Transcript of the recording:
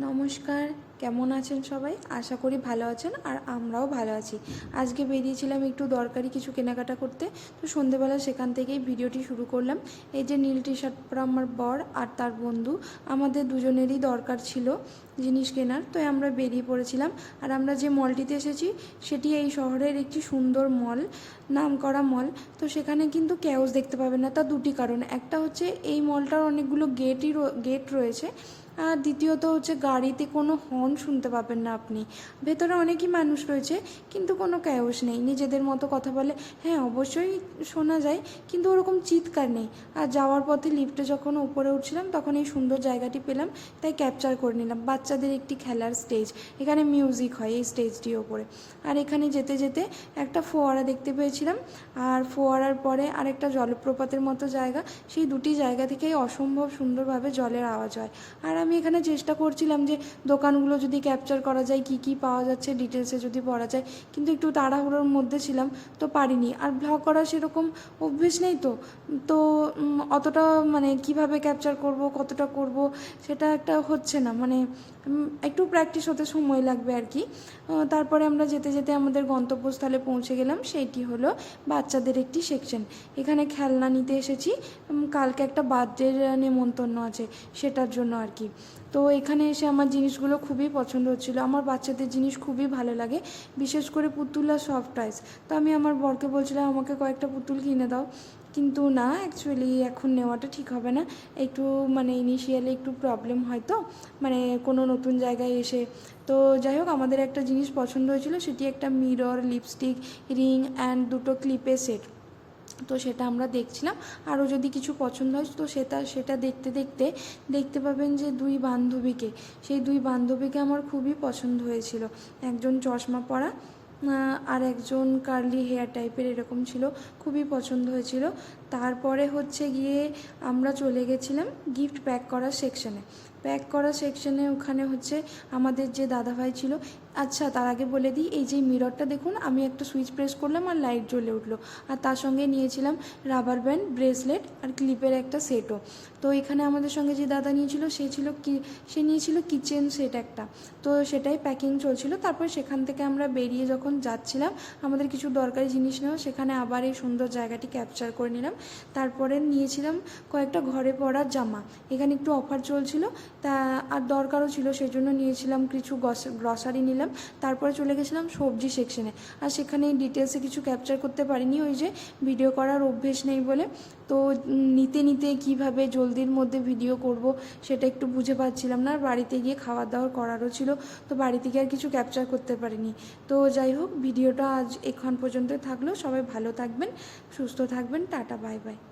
নমস্কার, কেমন আছেন সবাই? আশা করি ভালো আছেন আর আমরাও ভালো আছি। আজকে বেরিয়েছিলাম একটু দরকারি কিছু কেনাকাটা করতে, তো সন্ধেবেলা সেখান থেকেই ভিডিওটি শুরু করলাম। এই যে নীল টি শার্ট পরা আমার বর আর তার বন্ধু, আমাদের দুজনেরই দরকার ছিল জিনিস কেনার, তো আমরা বেরিয়ে পড়েছিলাম। আর আমরা যে মলটিতে এসেছি সেটি এই শহরের একটি সুন্দর মল, নামকরা মল। তো সেখানে কিন্তু ক্যাওস দেখতে পাবেন না, তার দুটি কারণ। একটা হচ্ছে এই মলটার অনেকগুলো গেট রয়েছে, আর দ্বিতীয়ত হচ্ছে গাড়িতে কোনো হর্ন শুনতে পাবেন না আপনি। ভেতরে অনেকই মানুষ রয়েছে কিন্তু কোনো ক্যাওস নেই, নিজেদের মতো কথা বলে। হ্যাঁ, অবশ্যই শোনা যায় কিন্তু ওরকম চিৎকার নেই। আর যাওয়ার পথে লিফটে যখন উপরে উঠছিলাম তখন এই সুন্দর জায়গাটি পেলাম, তাই ক্যাপচার করে নিলাম। বাচ্চাদের একটি খেলার স্টেজ, এখানে মিউজিক হয় এই স্টেজটির ওপরে। আর এখানে যেতে যেতে একটা ফোয়ারা দেখতে পেয়েছিলাম, আর ফোয়ারার পরে আরেকটা জলপ্রপাতের মতো জায়গা। সেই দুটি জায়গা থেকেই অসম্ভব সুন্দরভাবে জলের আওয়াজ হয়। আর আমি এখানে চেষ্টা করছিলাম যে দোকানগুলো যদি ক্যাপচার করা যায়, কি কি পাওয়া যাচ্ছে ডিটেলসে যদি পড়া যায়, কিন্তু একটু তাড়াহুড়োর মধ্যে ছিলাম, তো পারিনি। আর ব্লগ করা সেরকম অভ্যেস নেই, তো তো অতটা মানে কিভাবে ক্যাপচার করব, কতটা করব, সেটা একটা হচ্ছে না, মানে একটু প্র্যাকটিস হতে সময় লাগবে আর কি। তারপরে আমরা যেতে যেতে আমাদের গন্তব্যস্থলে পৌঁছে গেলাম, সেইটি হলো বাচ্চাদের একটি সেকশন। এখানে খেলনা নিতে এসেছি, কালকে একটা বার্থডের নেমন্তন্ন আছে সেটার জন্য আর কি। তো এখানে এসে আমার জিনিসগুলো খুবই পছন্দ হচ্ছিলো। আমার বাচ্চাদের জিনিস খুবই ভালো লাগে, বিশেষ করে পুতুল আর সফট টয়েস। তো আমি আমার বরকে বলছিলাম আমাকে কয়েকটা পুতুল কিনে দাও, কিন্তু না, অ্যাকচুয়ালি এখন নেওয়াটা ঠিক হবে না। একটু মানে ইনিশিয়ালি একটু প্রবলেম হয়, তো মানে কোনো নতুন জায়গায় এসে। তো যাই হোক, আমাদের একটা জিনিস পছন্দ হয়েছিল, সেটি একটা মিরর, লিপস্টিক, রিং অ্যান্ড দুটো ক্লিপের সেট। তো সেটা আমরা দেখছিলাম, আরও যদি কিছু পছন্দ হয় তো সেটা দেখতে দেখতে দেখতে পাবেন যে সেই দুই বান্ধবীকে আমার খুবই পছন্দ হয়েছিল। একজন চশমা পরা আর একজন কার্লি হেয়ার টাইপের এরকম ছিল, খুবই পছন্দ হয়েছিল। তারপরে হচ্ছে গিয়ে আমরা চলে গেছিলাম গিফট প্যাক করা সেকশনে। ওখানে হচ্ছে আমাদের যে দাদাভাই ছিল। আচ্ছা, তার আগে বলে দিই, এই যে মিররটা দেখুন, আমি একটা সুইচ প্রেস করলাম আর লাইট জ্বলে উঠলো। আর তার সঙ্গে নিয়েছিলাম রাবার ব্যান্ড, ব্রেসলেট আর ক্লিপের একটা সেটও। তো এখানে আমাদের সঙ্গে যে দাদা নিয়েছিল সে নিয়েছিল কিচেন সেট একটা। তো সেটাই প্যাকিং চলছিল। তারপর সেখান থেকে আমরা বেরিয়ে যখন যাচ্ছিলাম, আমাদের কিছু দরকারি জিনিস নেওয়া, সেখানে আবার এই সুন্দর জায়গাটি ক্যাপচার করে নিলাম। তারপরে নিয়েছিলাম কয়েকটা ঘরে পরার জামা, এখানে একটু অফার চলছিল, তা আর দরকারও ছিল, সেই জন্য নিয়েছিলাম কিছু গ্রসারি নিলাম। তারপরে চলে গেছিলাম সবজি সেকশনে, আর সেখানে ডিটেলসে কিছু ক্যাপচার করতে পারিনি, ওই যে ভিডিও করার অভ্যেস নেই বলে। তো নিতে নিতে কীভাবে জলদির মধ্যে ভিডিও করব সেটা একটু বুঝে পাচ্ছিলাম না, আর বাড়িতে গিয়ে খাওয়া দাওয়া করারও ছিল, তো বাড়িতে গিয়ে আর কিছু ক্যাপচার করতে পারিনি। তো যাই হোক, ভিডিওটা আজ এখান পর্যন্ত থাকলো। সবাই ভালো থাকবেন, সুস্থ থাকবেন, টাটা, বাই বাই।